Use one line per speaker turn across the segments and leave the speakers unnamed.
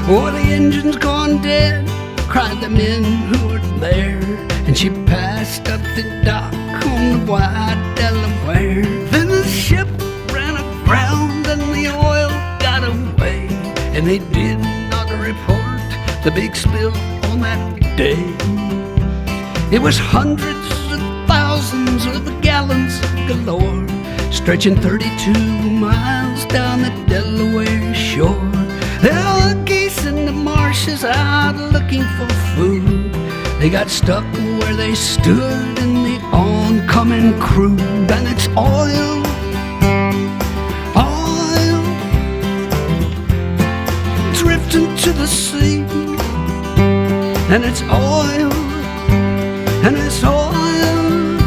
Oh, the engine's gone dead, cried the men who were there. And she passed up the dock on the wide Delaware. Then the ship ran aground and the oil got away. And they did not report the big spill on that day. It was hundreds of thousands of gallons galore, stretching 32 miles down the Delaware shore. There were geese in the marshes out looking for food. They got stuck where they stood in the oncoming crude. And it's oil, oil, drifting to the sea. And it's oil, and it's oil.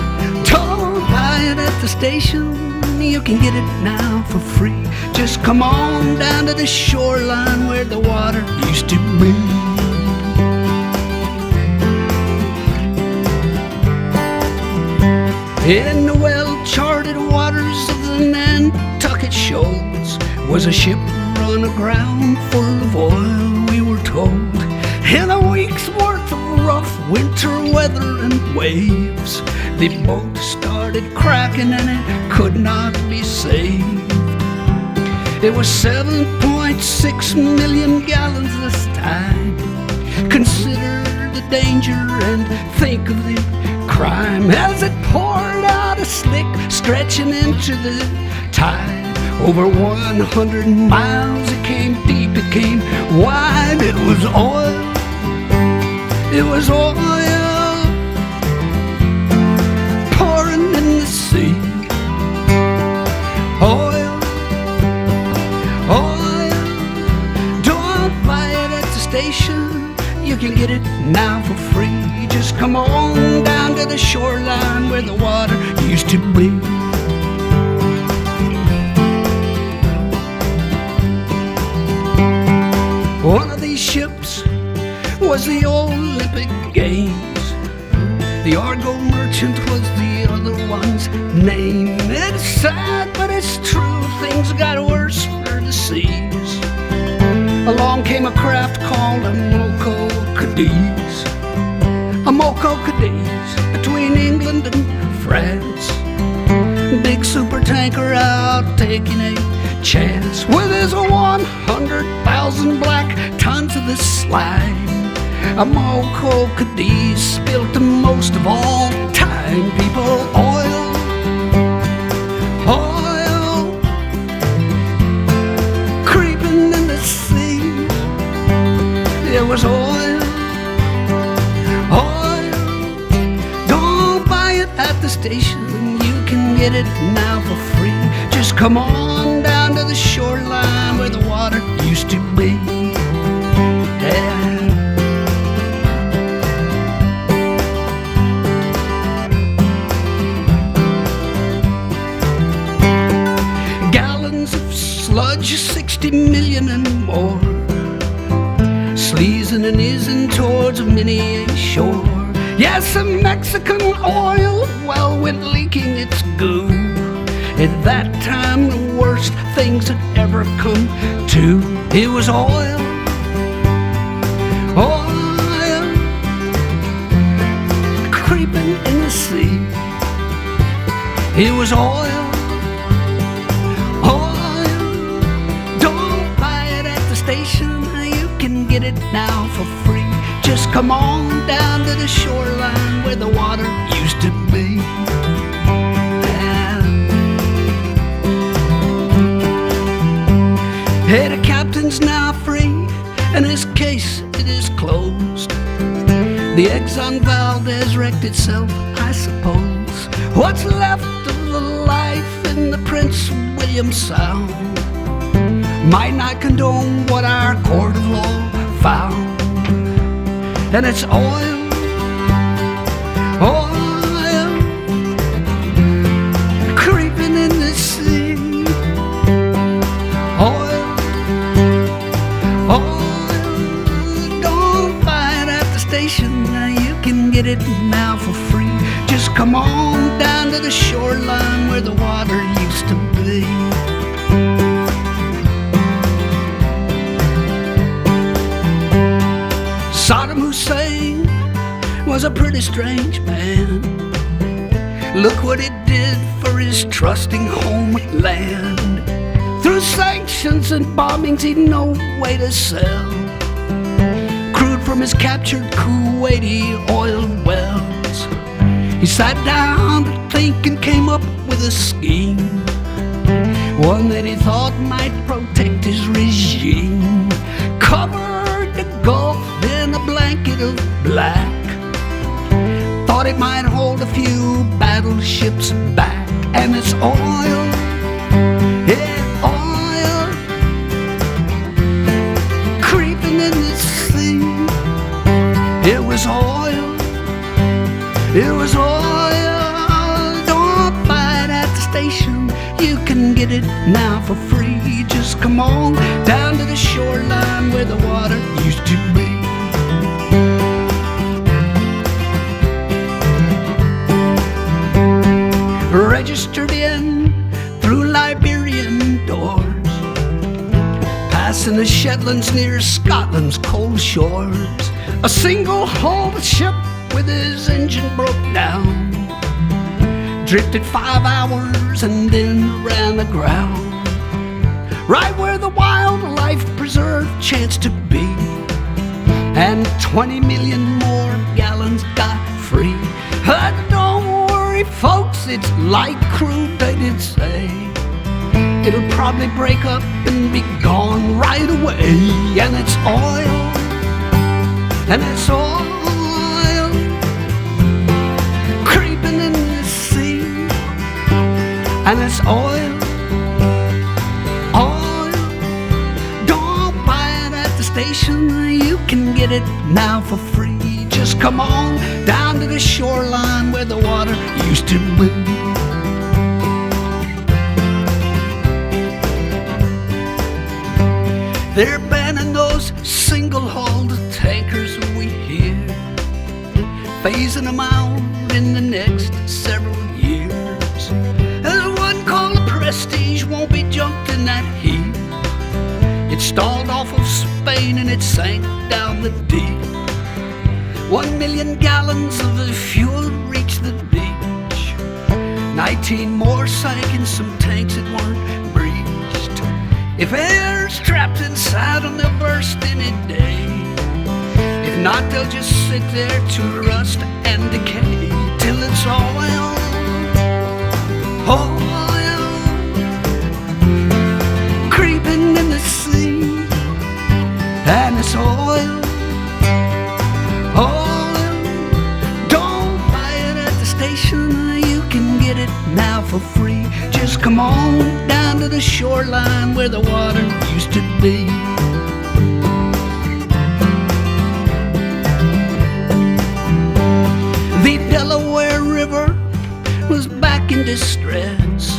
Don't buy it at the station, you can get it now for free. Just come on down to the shoreline where the water used to be. In the well-charted waters of the Nantucket shoals was a ship run aground full of oil, we were told. In a week's worth of rough winter weather and waves, the boat started cracking and it could not be saved. It was 7.6 million gallons this time. Consider the danger and think of the crime as it poured out a slick, stretching into the tide. Over 100 miles, it came deep, it came wide. It was oil, it was oil, pouring in the sea. Oil, oil, don't buy it at the station, you can get it now for free. Just come on down to the shoreline where the water used to be. One of these ships was the Olympic Games. The Argo Merchant was the other one's name. It's sad, but it's true, things got worse for the seas. Along came a craft called a Moco Cadiz. A Moco Cadiz between England and France. Big super tanker out taking a chance with his 100,000 black tons of the slime. A Moco Cadiz spilled the most of all time. People, oil, oil, creeping in the sea. It was oil, oil. Don't buy it at the station, you can get it now for free. Just come on down to the shoreline where the water used to be. Yeah. Gallons of sludge, 60 million and more, sleazing and easing towards many a shore. Yes, some Mexican oil well went leaking its goo. At that time, the worst things had ever come to. It was oil, oil, creeping in the sea. It was oil, oil. Don't buy it at the station, you can get it now for free. Just come on down to the shoreline where the water used to be. Hey, the captain's now free, and his case, it is closed. The Exxon Valdez wrecked itself, I suppose. What's left of the life in the Prince William Sound might not condone what our court of law found. And it's oil, oil, creeping in the sea. Oil, oil, don't buy it at the station, you can get it now for free. Just come on down to the shoreline where the water used to be. was a pretty strange man. Look what it did for his trusting homeland. Through sanctions and bombings he'd no way to sell crude from his captured Kuwaiti oil wells. He sat down to think and came up with a scheme, one that he thought might protect his regime. Covered the Gulf in a blanket of black, thought it might hold a few battleships back. And it's oil, yeah, oil, creeping in the sea. It was oil, it was oil. Don't buy it at the station, you can get it now for free. Just come on down to the shoreline where the water used to be. Registered in through Liberian doors, passing the Shetlands near Scotland's cold shores. A single-hulled ship with his engine broke down, drifted 5 hours and then ran aground, right where the wildlife preserve chanced to be, and 20 million more gallons got free. Don't worry, folks, it's light crude, they did say. It'll probably break up and be gone right away. And it's oil, and it's oil, creeping in the sea. And it's oil, oil. Don't buy it at the station, you can get it now for free. Just come on down to the shoreline where the water used to be. They're banning those single-hulled tankers we hear, phasing them out in the next several years. There's one called the Prestige, won't be junked in that heat. It stalled off of Spain and it sank down the deep. 1 million gallons of the fuel reached the beach. 19 more sank in some tanks that weren't breached. If air's trapped inside them, they'll burst any day. If not, they'll just sit there to rust and decay till it's oil, oil, creeping in the sea. And it's oil, oil. Don't buy it at the station, you can get it now for free. Just come on down to the shoreline where the water used to be. The Delaware River was back in distress.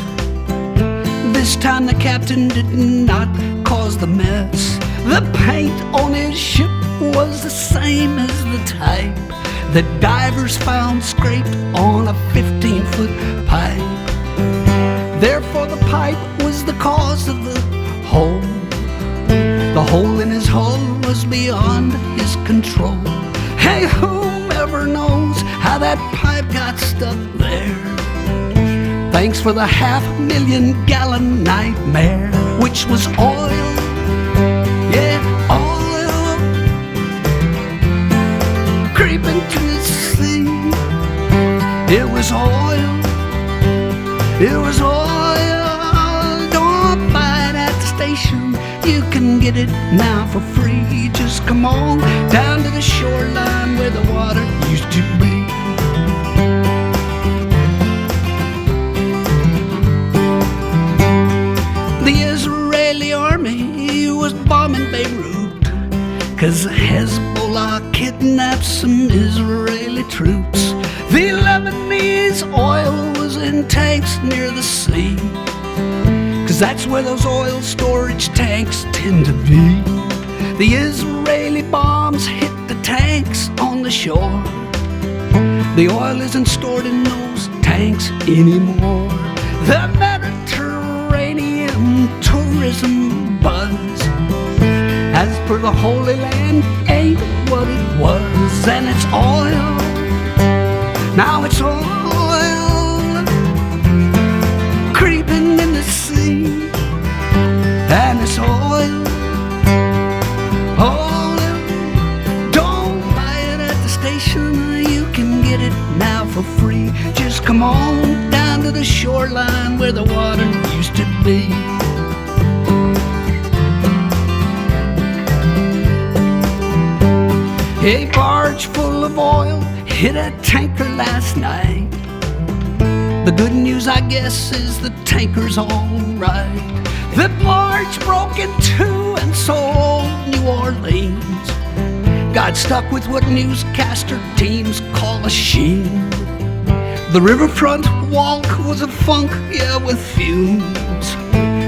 This time the captain did not cause the mess. The paint on his ship was the same as the type that divers found scraped on a 15-foot pipe. Therefore the pipe was the cause of the hole. The hole in his hull was beyond his control. Hey, whomever knows how that pipe got stuck there? Thanks for the 500,000 gallon nightmare, which was oil, yeah, oil, creeping to the sea. It was oil, it was oil. Don't buy it at the station, you can get it now for free. Just come on down to the shoreline where the water used to be. The Israeli army was bombing Beirut 'cause Hezbollah kidnapped some Israeli troops. The Lebanese oil was in tanks near the sea, 'cause that's where those oil storage tanks tend to be. The Israeli bombs hit the tanks on the shore. The oil isn't stored in those tanks anymore. The Mediterranean tourism buzz, as per the Holy Land, ain't what it was. And it's oil, Now it's oil creeping in the sea, and it's oil. Don't buy it at the station, you can get it now for free. Just come on down to the shoreline where the water used to be. A barge full of oil hit a tanker last night. The good news, I guess, is the tanker's all right. The barge broke in two, and so old New Orleans got stuck with what newscaster teams call a sheen. The riverfront walk was a funk, yeah, with fumes.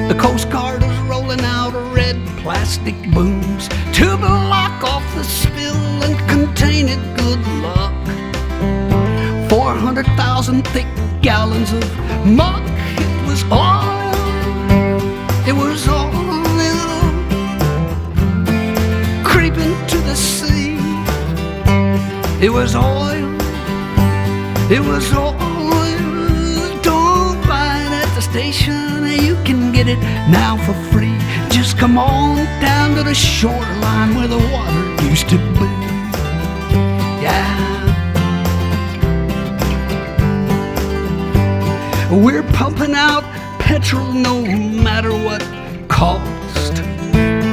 The Coast Guard was rolling out red plastic booms to block off the spill and contain it, good luck. 400,000 thick gallons of muck. It was oil. It was oil creeping to the sea. It was oil. It was oil. Don't buy it at the station, you can get it now for free. Just come on down to the shoreline where the water used to be. Yeah. We're pumping out petrol no matter what cost.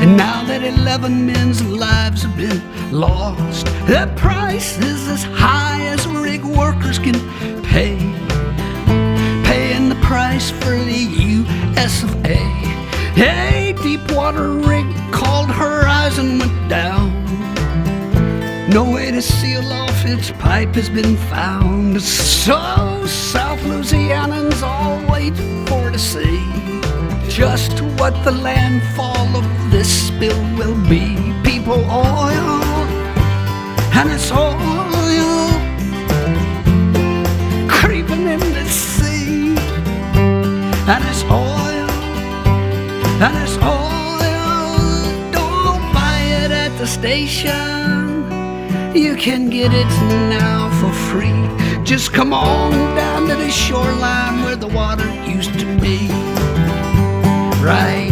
And now that 11 men's lives have been lost, the price is as high as rig workers can pay. Paying the price for the US of A. A deepwater rig called Horizon went down. No way to seal off its pipe has been found. So South Louisianans all wait for to see just what the landfall of this spill will be. People, oil, and it's oil creeping in the sea, and it's oil, and it's oil. Don't buy it at the station, you can get it now for free. Just come on down to the shoreline where the water used to be. Right.